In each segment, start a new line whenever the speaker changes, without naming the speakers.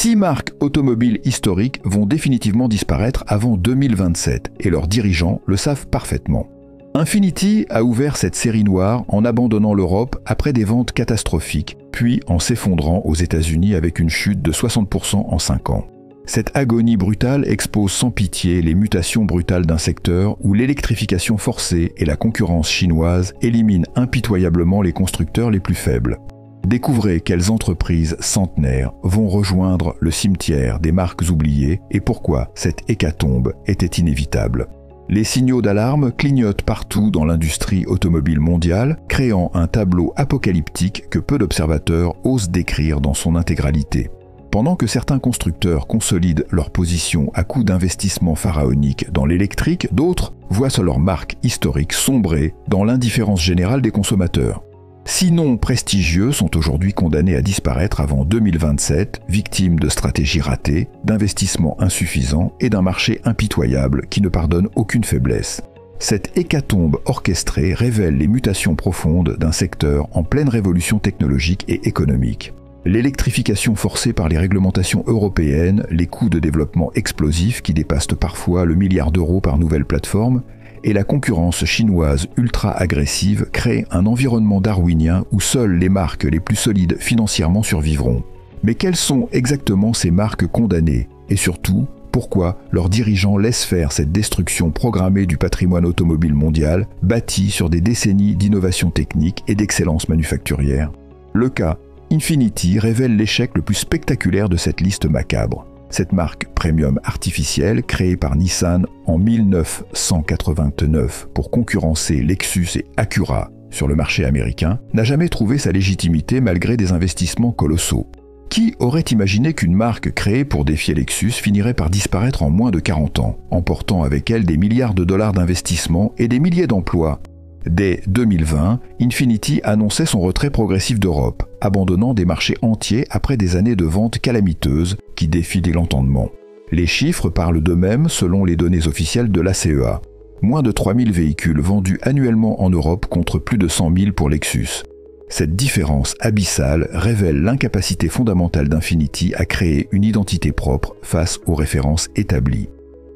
6 marques automobiles historiques vont définitivement disparaître avant 2027 et leurs dirigeants le savent parfaitement. Infiniti a ouvert cette série noire en abandonnant l'Europe après des ventes catastrophiques, puis en s'effondrant aux États-Unis avec une chute de 60% en 5 ans. Cette agonie brutale expose sans pitié les mutations brutales d'un secteur où l'électrification forcée et la concurrence chinoise éliminent impitoyablement les constructeurs les plus faibles. Découvrez quelles entreprises centenaires vont rejoindre le cimetière des marques oubliées et pourquoi cette hécatombe était inévitable. Les signaux d'alarme clignotent partout dans l'industrie automobile mondiale, créant un tableau apocalyptique que peu d'observateurs osent décrire dans son intégralité. Pendant que certains constructeurs consolident leur position à coups d'investissements pharaoniques dans l'électrique, d'autres voient leurs marques historiques sombrer dans l'indifférence générale des consommateurs. 6 noms prestigieux sont aujourd'hui condamnés à disparaître avant 2027, victimes de stratégies ratées, d'investissements insuffisants et d'un marché impitoyable qui ne pardonne aucune faiblesse. Cette hécatombe orchestrée révèle les mutations profondes d'un secteur en pleine révolution technologique et économique. L'électrification forcée par les réglementations européennes, les coûts de développement explosifs qui dépassent parfois le milliard d'euros par nouvelle plateforme, et la concurrence chinoise ultra-agressive créent un environnement darwinien où seules les marques les plus solides financièrement survivront. Mais quelles sont exactement ces marques condamnées? Et surtout, pourquoi leurs dirigeants laissent faire cette destruction programmée du patrimoine automobile mondial, bâti sur des décennies d'innovation technique et d'excellence manufacturière? Le cas Infiniti révèle l'échec le plus spectaculaire de cette liste macabre. Cette marque premium artificielle, créée par Nissan en 1989 pour concurrencer Lexus et Acura sur le marché américain, n'a jamais trouvé sa légitimité malgré des investissements colossaux. Qui aurait imaginé qu'une marque créée pour défier Lexus finirait par disparaître en moins de 40 ans, emportant avec elle des milliards de dollars d'investissement et des milliers d'emplois? Dès 2020, Infiniti annonçait son retrait progressif d'Europe, abandonnant des marchés entiers après des années de ventes calamiteuses qui défient l'entendement. Les chiffres parlent d'eux-mêmes selon les données officielles de l'ACEA. Moins de 3000 véhicules vendus annuellement en Europe contre plus de 100 000 pour Lexus. Cette différence abyssale révèle l'incapacité fondamentale d'Infiniti à créer une identité propre face aux références établies.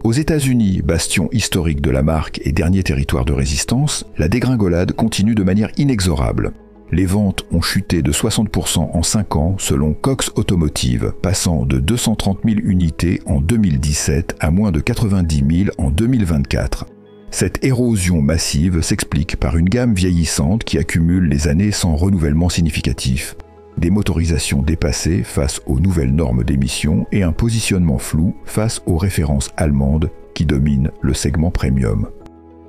Aux États-Unis, bastion historique de la marque et dernier territoire de résistance, la dégringolade continue de manière inexorable. Les ventes ont chuté de 60% en 5 ans selon Cox Automotive, passant de 230 000 unités en 2017 à moins de 90 000 en 2024. Cette érosion massive s'explique par une gamme vieillissante qui accumule les années sans renouvellement significatif, des motorisations dépassées face aux nouvelles normes d'émission et un positionnement flou face aux références allemandes qui dominent le segment premium.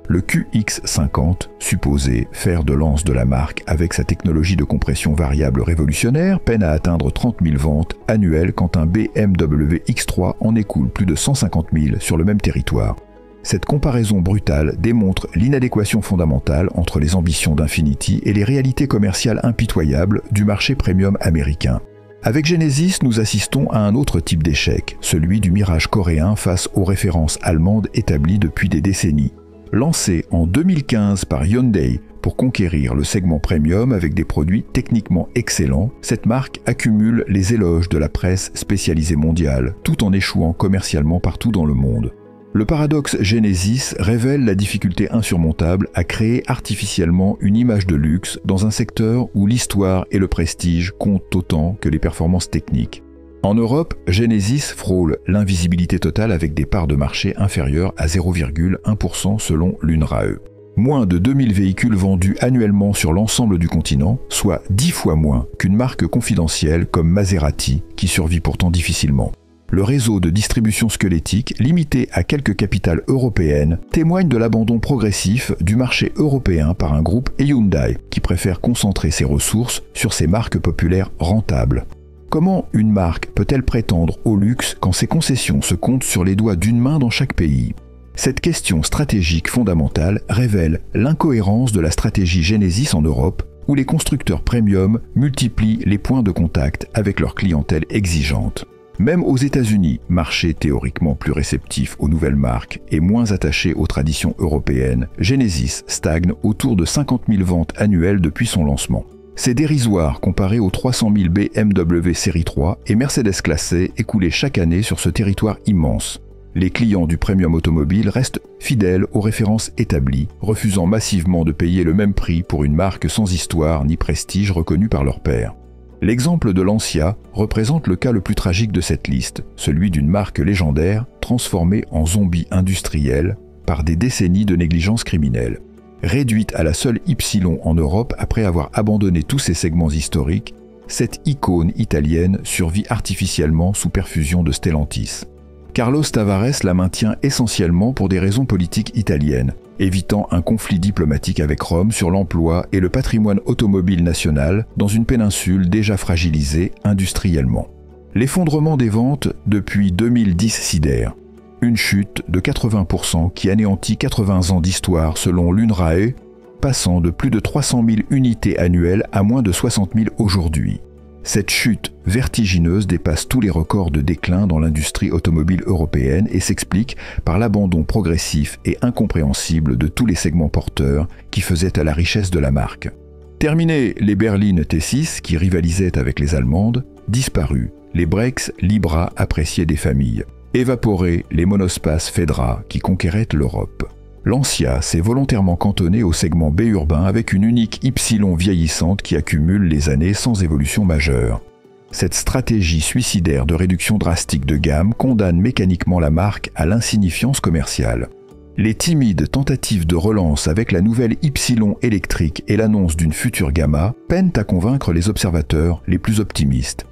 Le QX50, supposé fer de lance de la marque avec sa technologie de compression variable révolutionnaire, peine à atteindre 30 000 ventes annuelles quand un BMW X3 en écoule plus de 150 000 sur le même territoire. Cette comparaison brutale démontre l'inadéquation fondamentale entre les ambitions d'Infiniti et les réalités commerciales impitoyables du marché premium américain. Avec Genesis, nous assistons à un autre type d'échec, celui du mirage coréen face aux références allemandes établies depuis des décennies. Lancée en 2015 par Hyundai pour conquérir le segment premium avec des produits techniquement excellents, cette marque accumule les éloges de la presse spécialisée mondiale, tout en échouant commercialement partout dans le monde. Le paradoxe Genesis révèle la difficulté insurmontable à créer artificiellement une image de luxe dans un secteur où l'histoire et le prestige comptent autant que les performances techniques. En Europe, Genesis frôle l'invisibilité totale avec des parts de marché inférieures à 0,1% selon l'UNRAE. Moins de 2000 véhicules vendus annuellement sur l'ensemble du continent, soit 10 fois moins qu'une marque confidentielle comme Maserati, qui survit pourtant difficilement. Le réseau de distribution squelettique, limité à quelques capitales européennes, témoigne de l'abandon progressif du marché européen par un groupe Hyundai qui préfère concentrer ses ressources sur ses marques populaires rentables. Comment une marque peut-elle prétendre au luxe quand ses concessions se comptent sur les doigts d'une main dans chaque pays? Cette question stratégique fondamentale révèle l'incohérence de la stratégie Genesis en Europe, où les constructeurs premium multiplient les points de contact avec leur clientèle exigeante. Même aux États-Unis, marché théoriquement plus réceptif aux nouvelles marques et moins attaché aux traditions européennes, Genesis stagne autour de 50 000 ventes annuelles depuis son lancement. C'est dérisoire comparé aux 300 000 BMW série 3 et Mercedes classés écoulés chaque année sur ce territoire immense. Les clients du premium automobile restent fidèles aux références établies, refusant massivement de payer le même prix pour une marque sans histoire ni prestige reconnue par leur père. L'exemple de Lancia représente le cas le plus tragique de cette liste, celui d'une marque légendaire transformée en zombie industriel par des décennies de négligence criminelle. Réduite à la seule Y en Europe après avoir abandonné tous ses segments historiques, cette icône italienne survit artificiellement sous perfusion de Stellantis. Carlos Tavares la maintient essentiellement pour des raisons politiques italiennes, évitant un conflit diplomatique avec Rome sur l'emploi et le patrimoine automobile national dans une péninsule déjà fragilisée industriellement. L'effondrement des ventes depuis 2010 sidère. Une chute de 80% qui anéantit 80 ans d'histoire selon l'UNRAE, passant de plus de 300 000 unités annuelles à moins de 60 000 aujourd'hui. Cette chute vertigineuse dépasse tous les records de déclin dans l'industrie automobile européenne et s'explique par l'abandon progressif et incompréhensible de tous les segments porteurs qui faisaient à la richesse de la marque. Terminés les berlines T6 qui rivalisaient avec les allemandes, disparus les Breaks Libra appréciés des familles, évaporés les monospaces Fedra qui conquéraient l'Europe. Lancia s'est volontairement cantonné au segment B urbain avec une unique Y vieillissante qui accumule les années sans évolution majeure. Cette stratégie suicidaire de réduction drastique de gamme condamne mécaniquement la marque à l'insignifiance commerciale. Les timides tentatives de relance avec la nouvelle Y électrique et l'annonce d'une future Gamma peinent à convaincre les observateurs les plus optimistes.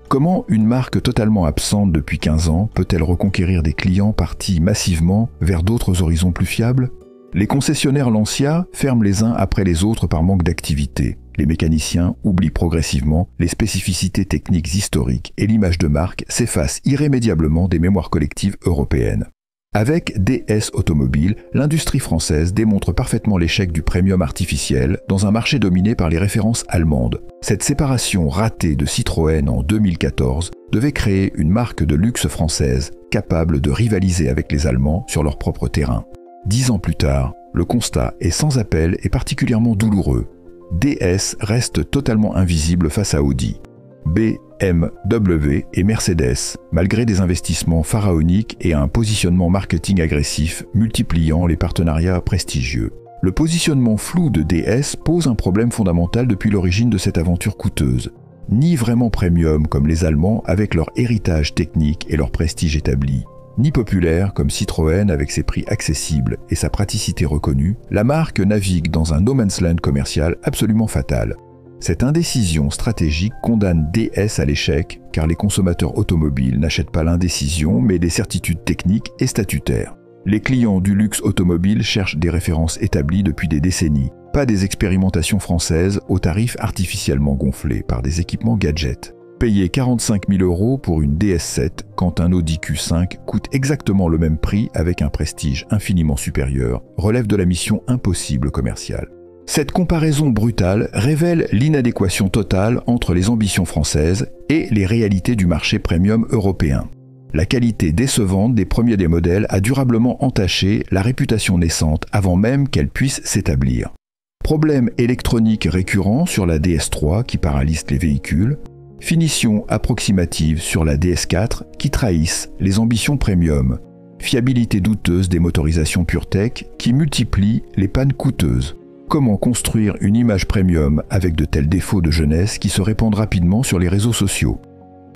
Comment une marque totalement absente depuis 15 ans peut-elle reconquérir des clients partis massivement vers d'autres horizons plus fiables? Les concessionnaires Lancia ferment les uns après les autres par manque d'activité. Les mécaniciens oublient progressivement les spécificités techniques historiques et l'image de marque s'efface irrémédiablement des mémoires collectives européennes. Avec DS Automobile, l'industrie française démontre parfaitement l'échec du premium artificiel dans un marché dominé par les références allemandes. Cette séparation ratée de Citroën en 2014 devait créer une marque de luxe française capable de rivaliser avec les Allemands sur leur propre terrain. 10 ans plus tard, le constat est sans appel et particulièrement douloureux. DS reste totalement invisible face à Audi, BMW et Mercedes, malgré des investissements pharaoniques et un positionnement marketing agressif multipliant les partenariats prestigieux. Le positionnement flou de DS pose un problème fondamental depuis l'origine de cette aventure coûteuse. Ni vraiment premium comme les Allemands avec leur héritage technique et leur prestige établi, ni populaire comme Citroën avec ses prix accessibles et sa praticité reconnue, la marque navigue dans un no man's land commercial absolument fatal. Cette indécision stratégique condamne DS à l'échec car les consommateurs automobiles n'achètent pas l'indécision mais des certitudes techniques et statutaires. Les clients du luxe automobile cherchent des références établies depuis des décennies, pas des expérimentations françaises aux tarifs artificiellement gonflés par des équipements gadgets. Payer 45 000 € pour une DS7 quand un Audi Q5 coûte exactement le même prix avec un prestige infiniment supérieur relève de la mission impossible commerciale. Cette comparaison brutale révèle l'inadéquation totale entre les ambitions françaises et les réalités du marché premium européen. La qualité décevante des premiers des modèles a durablement entaché la réputation naissante avant même qu'elle puisse s'établir. Problèmes électroniques récurrents sur la DS3 qui paralysent les véhicules, finition approximative sur la DS4 qui trahissent les ambitions premium, fiabilité douteuse des motorisations PureTech qui multiplient les pannes coûteuses. Comment construire une image premium avec de tels défauts de jeunesse qui se répandent rapidement sur les réseaux sociaux?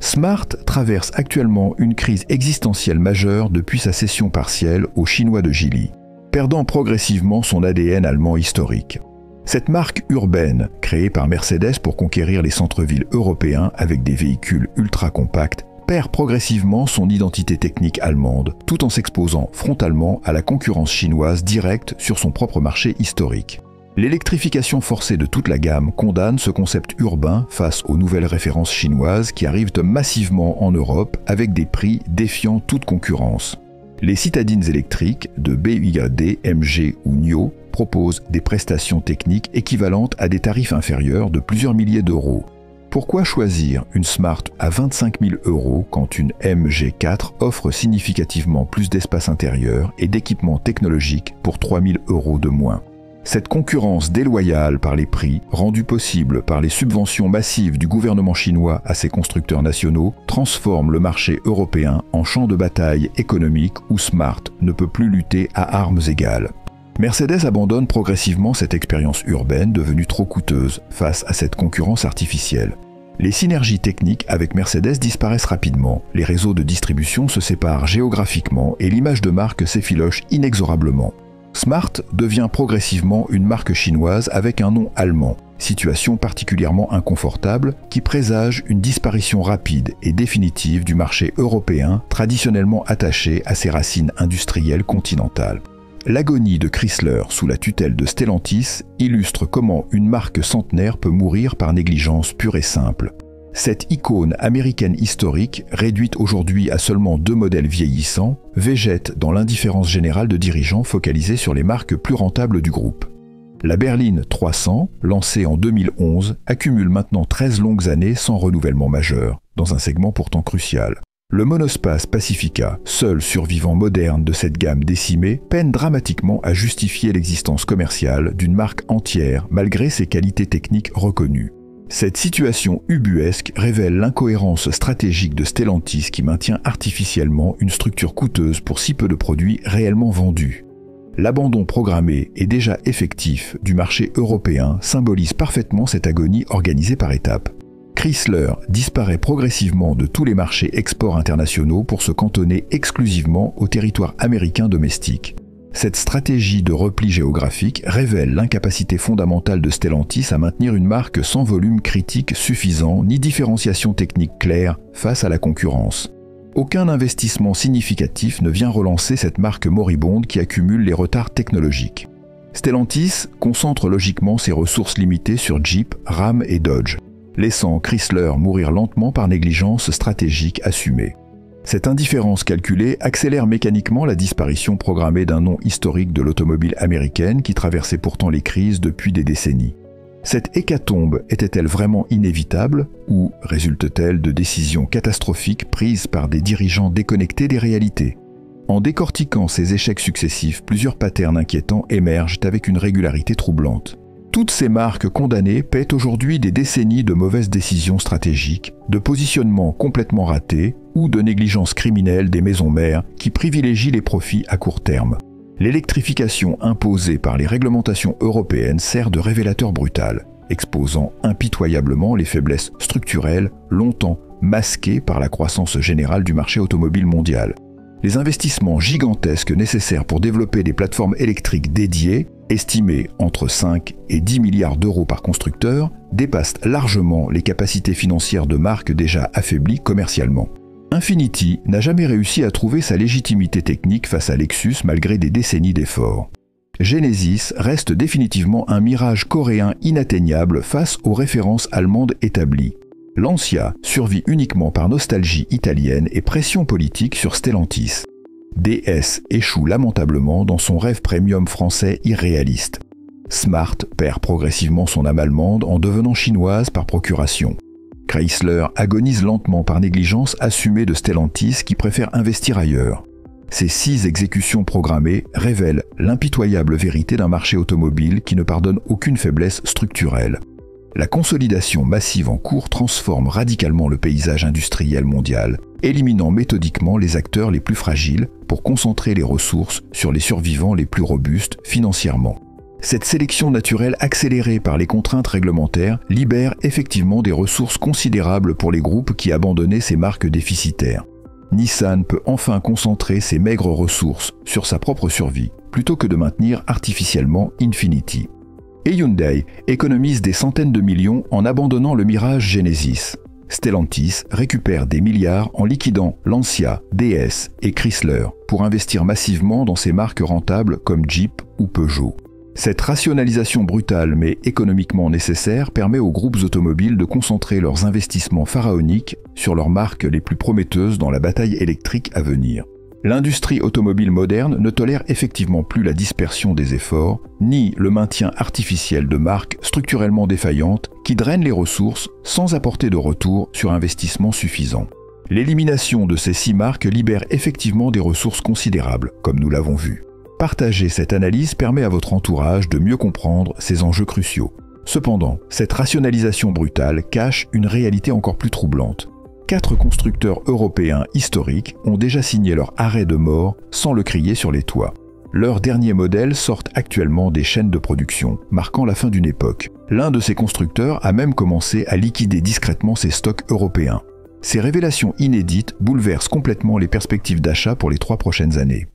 Smart traverse actuellement une crise existentielle majeure depuis sa cession partielle aux Chinois de Geely, perdant progressivement son ADN allemand historique. Cette marque urbaine, créée par Mercedes pour conquérir les centres-villes européens avec des véhicules ultra compacts, perd progressivement son identité technique allemande, tout en s'exposant frontalement à la concurrence chinoise directe sur son propre marché historique. L'électrification forcée de toute la gamme condamne ce concept urbain face aux nouvelles références chinoises qui arrivent massivement en Europe avec des prix défiant toute concurrence. Les citadines électriques de BYD, MG ou NIO proposent des prestations techniques équivalentes à des tarifs inférieurs de plusieurs milliers d'euros. Pourquoi choisir une Smart à 25 000 € quand une MG4 offre significativement plus d'espace intérieur et d'équipements technologiques pour 3 000 € de moins? Cette concurrence déloyale par les prix, rendue possible par les subventions massives du gouvernement chinois à ses constructeurs nationaux, transforme le marché européen en champ de bataille économique où Smart ne peut plus lutter à armes égales. Mercedes abandonne progressivement cette expérience urbaine devenue trop coûteuse face à cette concurrence artificielle. Les synergies techniques avec Mercedes disparaissent rapidement, les réseaux de distribution se séparent géographiquement et l'image de marque s'effiloche inexorablement. Smart devient progressivement une marque chinoise avec un nom allemand, situation particulièrement inconfortable qui présage une disparition rapide et définitive du marché européen traditionnellement attaché à ses racines industrielles continentales. L'agonie de Chrysler sous la tutelle de Stellantis illustre comment une marque centenaire peut mourir par négligence pure et simple. Cette icône américaine historique, réduite aujourd'hui à seulement 2 modèles vieillissants, végète dans l'indifférence générale de dirigeants focalisés sur les marques plus rentables du groupe. La berline 300, lancée en 2011, accumule maintenant 13 longues années sans renouvellement majeur, dans un segment pourtant crucial. Le monospace Pacifica, seul survivant moderne de cette gamme décimée, peine dramatiquement à justifier l'existence commerciale d'une marque entière malgré ses qualités techniques reconnues. Cette situation ubuesque révèle l'incohérence stratégique de Stellantis qui maintient artificiellement une structure coûteuse pour si peu de produits réellement vendus. L'abandon programmé et déjà effectif du marché européen symbolise parfaitement cette agonie organisée par étapes. Chrysler disparaît progressivement de tous les marchés export internationaux pour se cantonner exclusivement au territoire américain domestique. Cette stratégie de repli géographique révèle l'incapacité fondamentale de Stellantis à maintenir une marque sans volume critique suffisant ni différenciation technique claire face à la concurrence. Aucun investissement significatif ne vient relancer cette marque moribonde qui accumule les retards technologiques. Stellantis concentre logiquement ses ressources limitées sur Jeep, Ram et Dodge, laissant Chrysler mourir lentement par négligence stratégique assumée. Cette indifférence calculée accélère mécaniquement la disparition programmée d'un nom historique de l'automobile américaine qui traversait pourtant les crises depuis des décennies. Cette hécatombe était-elle vraiment inévitable ou résulte-t-elle de décisions catastrophiques prises par des dirigeants déconnectés des réalités ? En décortiquant ces échecs successifs, plusieurs patterns inquiétants émergent avec une régularité troublante. Toutes ces marques condamnées paient aujourd'hui des décennies de mauvaises décisions stratégiques, de positionnements complètement ratés ou de négligence criminelle des maisons mères qui privilégient les profits à court terme. L'électrification imposée par les réglementations européennes sert de révélateur brutal, exposant impitoyablement les faiblesses structurelles longtemps masquées par la croissance générale du marché automobile mondial. Les investissements gigantesques nécessaires pour développer des plateformes électriques dédiées, estimées entre 5 et 10 milliards d'euros par constructeur, dépassent largement les capacités financières de marques déjà affaiblies commercialement. Infiniti n'a jamais réussi à trouver sa légitimité technique face à Lexus malgré des décennies d'efforts. Genesis reste définitivement un mirage coréen inatteignable face aux références allemandes établies. Lancia survit uniquement par nostalgie italienne et pression politique sur Stellantis. DS échoue lamentablement dans son rêve premium français irréaliste. Smart perd progressivement son âme allemande en devenant chinoise par procuration. Chrysler agonise lentement par négligence assumée de Stellantis qui préfère investir ailleurs. Ces 6 exécutions programmées révèlent l'impitoyable vérité d'un marché automobile qui ne pardonne aucune faiblesse structurelle. La consolidation massive en cours transforme radicalement le paysage industriel mondial, éliminant méthodiquement les acteurs les plus fragiles pour concentrer les ressources sur les survivants les plus robustes financièrement. Cette sélection naturelle accélérée par les contraintes réglementaires libère effectivement des ressources considérables pour les groupes qui abandonnaient ces marques déficitaires. Nissan peut enfin concentrer ses maigres ressources sur sa propre survie, plutôt que de maintenir artificiellement Infiniti. Et Hyundai économise des centaines de millions en abandonnant le mirage Genesis. Stellantis récupère des milliards en liquidant Lancia, DS et Chrysler pour investir massivement dans ses marques rentables comme Jeep ou Peugeot. Cette rationalisation brutale mais économiquement nécessaire permet aux groupes automobiles de concentrer leurs investissements pharaoniques sur leurs marques les plus prometteuses dans la bataille électrique à venir. L'industrie automobile moderne ne tolère effectivement plus la dispersion des efforts, ni le maintien artificiel de marques structurellement défaillantes qui drainent les ressources sans apporter de retour sur investissement suffisant. L'élimination de ces 6 marques libère effectivement des ressources considérables, comme nous l'avons vu. Partager cette analyse permet à votre entourage de mieux comprendre ces enjeux cruciaux. Cependant, cette rationalisation brutale cache une réalité encore plus troublante. 4 constructeurs européens historiques ont déjà signé leur arrêt de mort sans le crier sur les toits. Leurs derniers modèles sortent actuellement des chaînes de production, marquant la fin d'une époque. L'un de ces constructeurs a même commencé à liquider discrètement ses stocks européens. Ces révélations inédites bouleversent complètement les perspectives d'achat pour les 3 prochaines années.